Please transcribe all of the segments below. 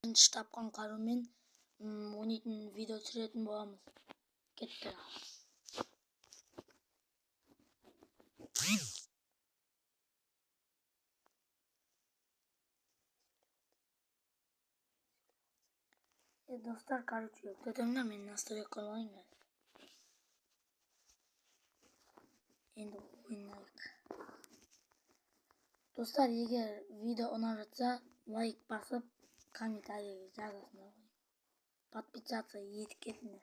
Бірінші тапқан қарумен ойнайтын видео түсіретін боламыз. Кетті. Достар, короче, өтөңдер, мен настрой қылайын. Енді ойнайық. Достар, егер видео ұнап жатса, лайк басып, комментарийге жазасыңдар. Подписаться етіп кетіңдер.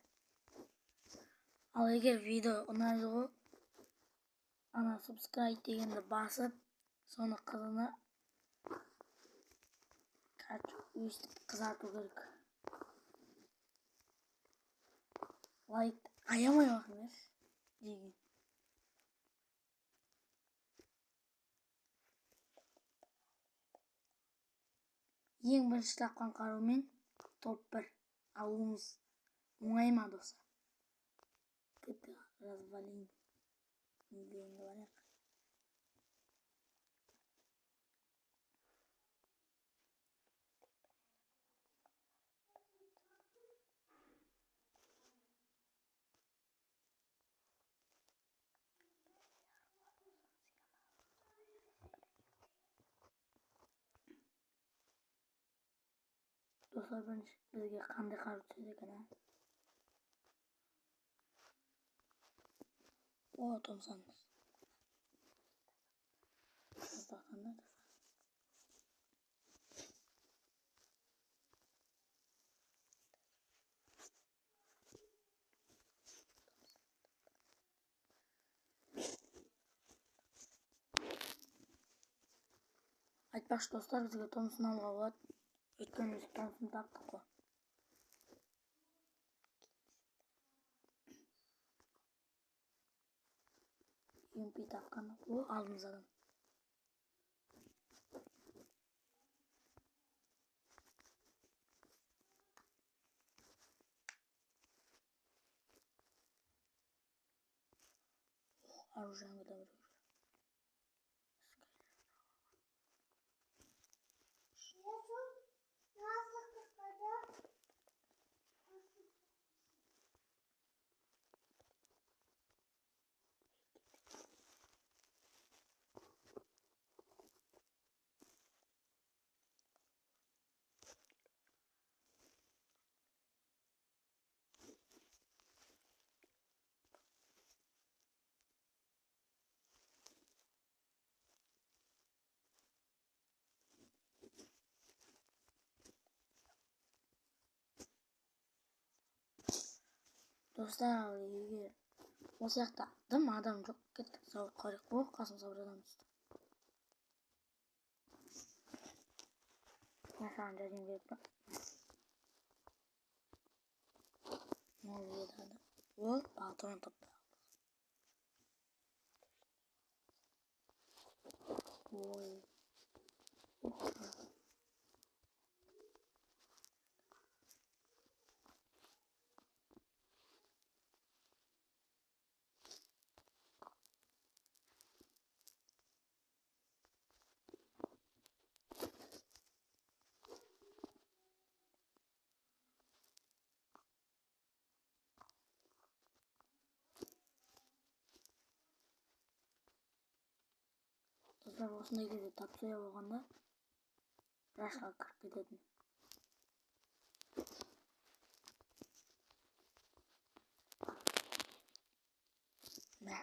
Ал егер видео ұнап жатса, ана subscribe дегенді басып, соны қызыны өстіп қызарту керек. Лайк аямай бақыңдар деген. Ең бірінші тапқан қарумен топ 1 алуымыз оңай ма достар? Кетті, развалин. Недейінгі барайық. Достар, бірінші бізге қандай қару түседі екен? О, томсаңыз. Айтпақшы достар, бізге томсын алуға болады. Өйткені біз томсын таптық қой. UMP тапқан. О, алдымыз адам. Оружиең да біреу. Достар, егер осы жақта дым адам жоқ, кеттік сауыр қарық. О, қасымызға бір адам түсті. Я саған жәрдем керек па? Мол еді. О, патрон тапты. Ой. Достар, осындай кезде тапсырып болғанда рашқа кіріп кететін. Мә.